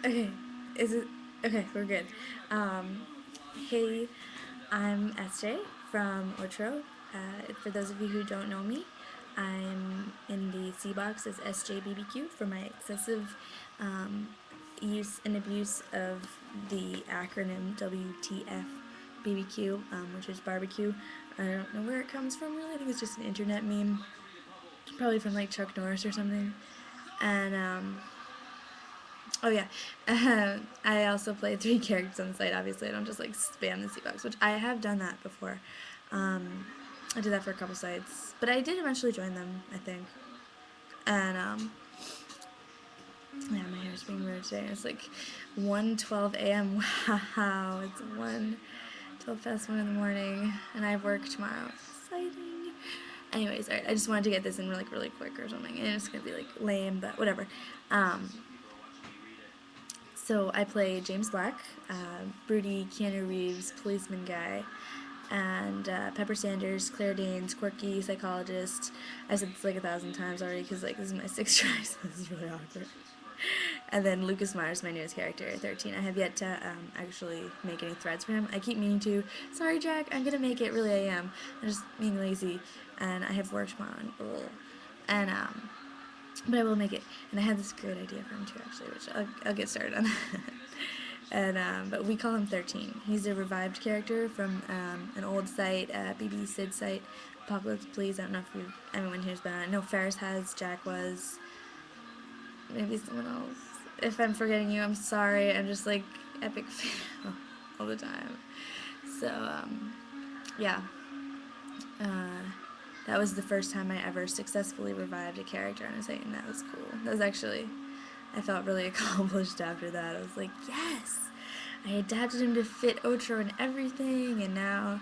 Okay, is it okay? We're good. Um, hey, I'm SJ from Otro. For those of you who don't know me, I'm in the C box as SJBBQ for my excessive um, use and abuse of the acronym WTF BBQ, which is barbecue. I don't know where it comes from really. I think it's just an internet meme, probably from like Chuck Norris or something. And oh yeah, I also play three characters on the site. Obviously, I don't just like spam the C-Box, which I have done that before. Um, I did that for a couple sites, but I did eventually join them, I think. And yeah, my hair's being weird today. It's like 1:12 a.m. Wow, it's 1:12 past 1 in the morning, and I have work tomorrow. Exciting. Anyways, alright, I just wanted to get this in really quick or something, and it's gonna be like lame, but whatever. Um, So I play James Black, broody Keanu Reeves policeman guy, and Pepper Sanders, Claire Danes, quirky psychologist. I said this like 1,000 times already because like this is my sixth try, so this is really awkward. And then Lucas Myers, my newest character, 13. I have yet to actually make any threads for him. I keep meaning to. Sorry, Jack, I'm gonna make it. Really, I am. I'm just being lazy, and I have work tomorrow. And but I will make it. And I had this great idea for him too, actually, which I'll get started on. And but we call him 13. He's a revived character from an old site, BB Sid site, Apocalypse Please. I don't know if anyone here's been on it. No, Ferris has, Jack was, maybe someone else. If I'm forgetting you, I'm sorry. I'm just like epic fan all the time. So yeah, uh, that was the first time I ever successfully revived a character on a site, and that was cool. That was actually, I felt really accomplished after that. I was like, yes, I adapted him to fit Otro and everything, and now,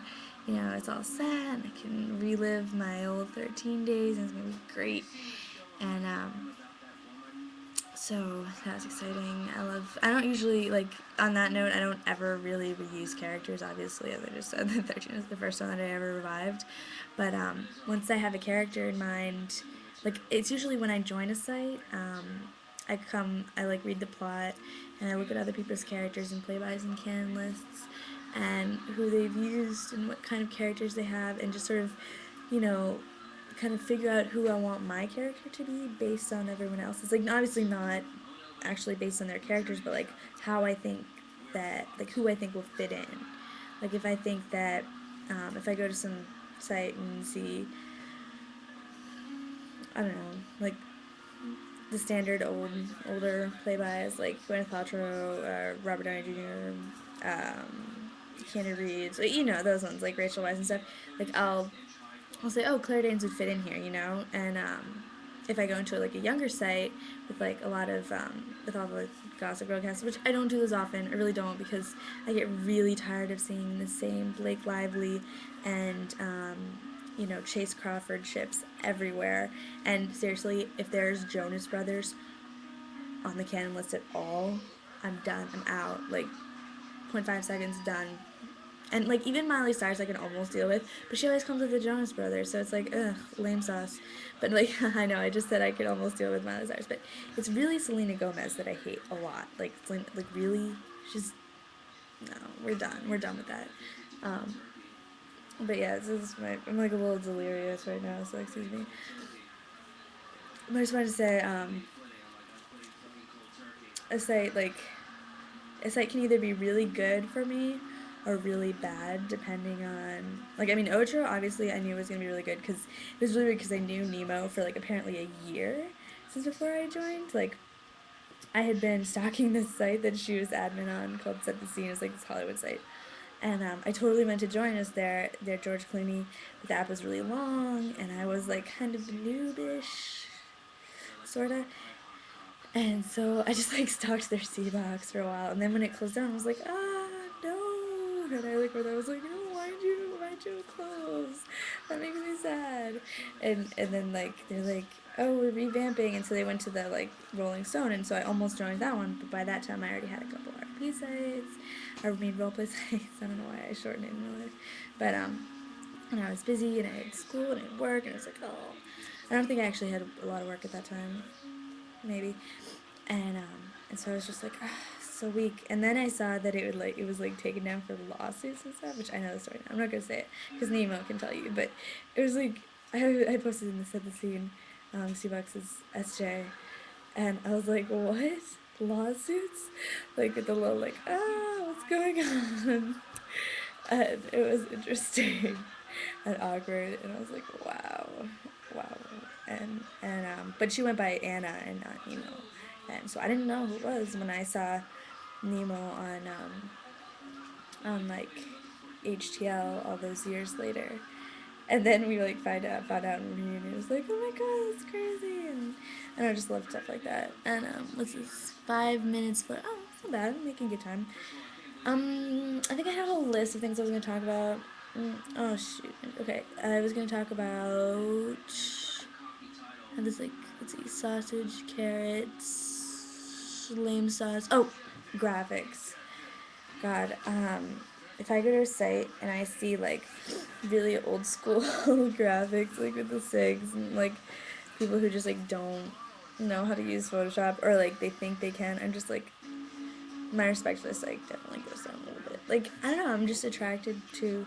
it's all set, and I can relive my old 13 days, and it's gonna be great. And so that was exciting. I don't usually, like, on that note, I don't ever really reuse characters, obviously, as I just said, the 13 is the first one that I ever revived. But once I have a character in mind, like, it's usually when I join a site, I like read the plot, and I look at other people's characters and playbys and canon lists, and who they've used, and what kind of characters they have, and just sort of, you know, kind of figure out who I want my character to be based on everyone else. It's like obviously not actually based on their characters, but like how I think that, like who I think will fit in. Like if I think that, if I go to some site and see, I don't know, like the standard older playbys like Gwyneth Paltrow, Robert Downey Jr., Keanu Reeves, like, those ones like Rachel Weisz and stuff. Like I'll say, oh, Claire Danes would fit in here, and if I go into like a younger site with like a lot of with all the Gossip Girl cast, which I don't do as often, I really don't, because I get really tired of seeing the same Blake Lively and Chase Crawford ships everywhere. And seriously, if there's Jonas Brothers on the canon list at all, I'm done. I'm out. Like, point 0.5 seconds, done. And like even Miley Cyrus I can almost deal with, but she always comes with the Jonas Brothers, so it's like ugh, lame sauce. But like I know I just said I could almost deal with Miley Cyrus, but it's really Selena Gomez that I hate a lot. Like like really, she's no, we're done with that. Um, but yeah, I'm like a little delirious right now, so excuse me. I just wanted to say a site like a site can either be really good for me or really bad depending on, like, I mean, Ocho obviously I knew was going to be really good because it was really weird because I knew Nemo for like apparently a year since before I joined. Like I had been stalking this site that she was admin on called Set the Scene. It's like this Hollywood site, and I totally meant to join us there. Their George Clooney, but the app was really long, and I was like kind of noobish, sorta. And so I just like stalked their C box for a while, and then when it closed down, I was like, no. And I was like, no, why'd you close? That makes me sad. And then like they're like, oh, we're revamping, and so they went to the like Rolling Stone, and so I almost joined that one, but by that time I already had a couple RP sites, I made roleplay sites. I don't know why I shortened it in real life, but and I was busy, and I had school, and I had work, and I was like, oh, I don't think I actually had a lot of work at that time, maybe. And And so I was just like, ah, so weak. And then I saw that it was like taken down for lawsuits and stuff, which I know the story now. I'm not gonna say it because Nemo can tell you, but it was like I posted in the set the scene, C-Box's SJ, and I was like, what? Lawsuits? Like with the little like, what's going on? And it was interesting and awkward, and I was like, wow, wow. But she went by Anna and not Nemo, and so I didn't know who it was when I saw Nemo on like HTL all those years later. And then we like found out in reunion. It was like, oh my god, that's crazy, and I just love stuff like that. And what's this? 5 minutes for it's not bad. I'm making good time. I think I had a whole list of things I was gonna talk about. Oh shoot. Okay, I was gonna talk about this like let's see, sausage, carrots, lame sauce. Oh, graphics. God, if I go to a site and I see like really old school graphics, like with the SIGs and like people who just like don't know how to use Photoshop or like they think they can, I'm just like my respect for this like definitely goes down a little bit. Like I don't know, I'm just attracted to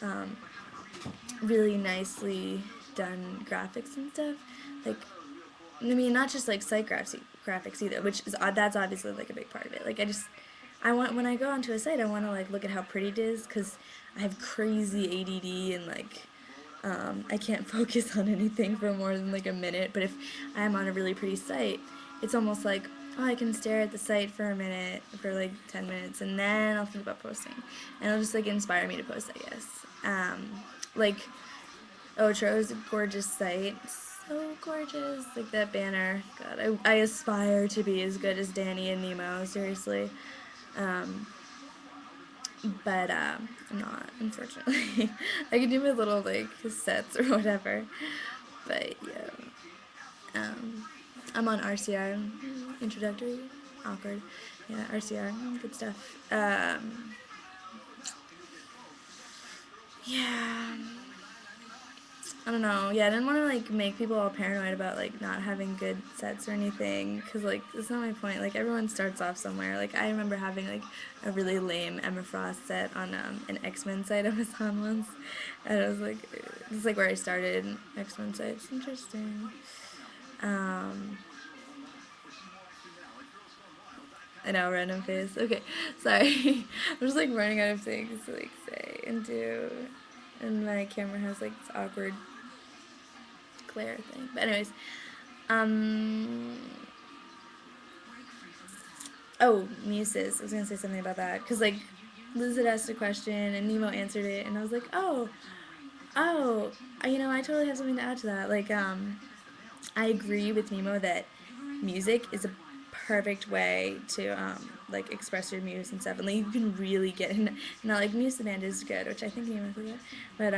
um, really nicely done graphics and stuff. Like I mean, not just like site graphics either, which is that's obviously like a big part of it. Like I want when I go onto a site, I want to like look at how pretty it is because I have crazy ADD and like I can't focus on anything for more than like a minute. But if I'm on a really pretty site, it's almost like I can stare at the site for a minute, for like 10 minutes, and then I'll think about posting, and it'll just like inspire me to post, I guess. Like Otro's a gorgeous site. So gorgeous. Like that banner. God, I aspire to be as good as Danny and Nemo, seriously. Um, but I'm not, unfortunately. I can do my little like sets or whatever. But yeah. I'm on RCR. Introductory. Awkward. Yeah, RCR. Good stuff. Yeah. I don't know. Yeah, I didn't want to like make people all paranoid about like not having good sets or anything, cause like that's not my point. Like everyone starts off somewhere. Like I remember having like a really lame Emma Frost set on an X-Men site I was on once, and I was like, this is like where I started X-Men sites. Interesting. Um, I know, random face. Okay, sorry. I'm just like running out of things to like say and do, and my camera has like this awkward glare thing. But anyways, um, oh, muses. I was gonna say something about that because like Liz had asked a question and Nemo answered it, and I was like, oh, I totally have something to add to that. Like, I agree with Nemo that music is a perfect way to like express your muse and stuff, and like you can really get in. Not like Muse the band is good, which I think Nemo said that, but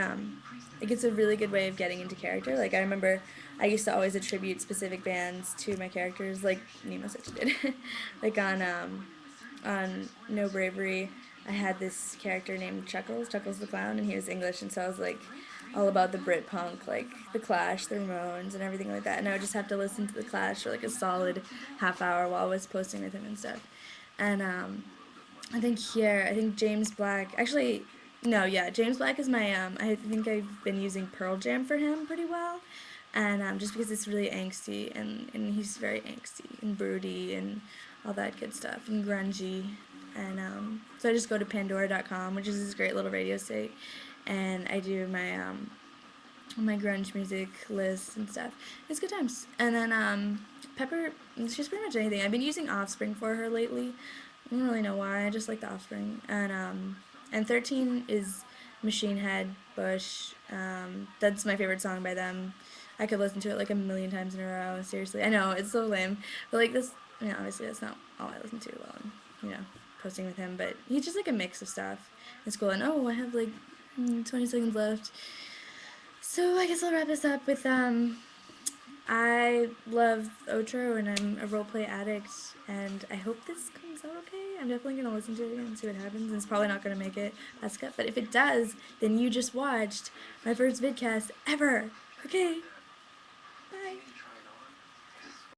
like it's a really good way of getting into character. Like I remember I used to always attribute specific bands to my characters, like Nemo said she did, like on No Bravery. I had this character named Chuckles the Clown, and he was English, and so I was like all about the Brit punk, like the Clash, the Ramones, and everything like that. And I would just have to listen to the Clash for like a solid half hour while I was posting with him and stuff. And I think James Black, actually, no, yeah, James Black is my, I think I've been using Pearl Jam for him pretty well. And just because it's really angsty, and he's very angsty and broody and all that good stuff, and grungy. And so I just go to Pandora.com, which is this great little radio site, and I do my grunge music list and stuff. It's good times. And then Pepper, she's pretty much anything. I've been using Offspring for her lately. I don't really know why. I just like the Offspring. And 13 is Machine Head Bush. That's my favorite song by them. I could listen to it like a million times in a row. Seriously, I know it's so lame, but like this, obviously that's not all I listen to while I'm, posting with him. But he's just like a mix of stuff. It's cool. And I have like 20 seconds left. So I guess I'll wrap this up with I love Otro and I'm a roleplay addict and I hope this comes out okay. I'm definitely gonna listen to it again and see what happens. And it's probably not gonna make it past cut, but if it does, then you just watched my first vidcast ever. Okay.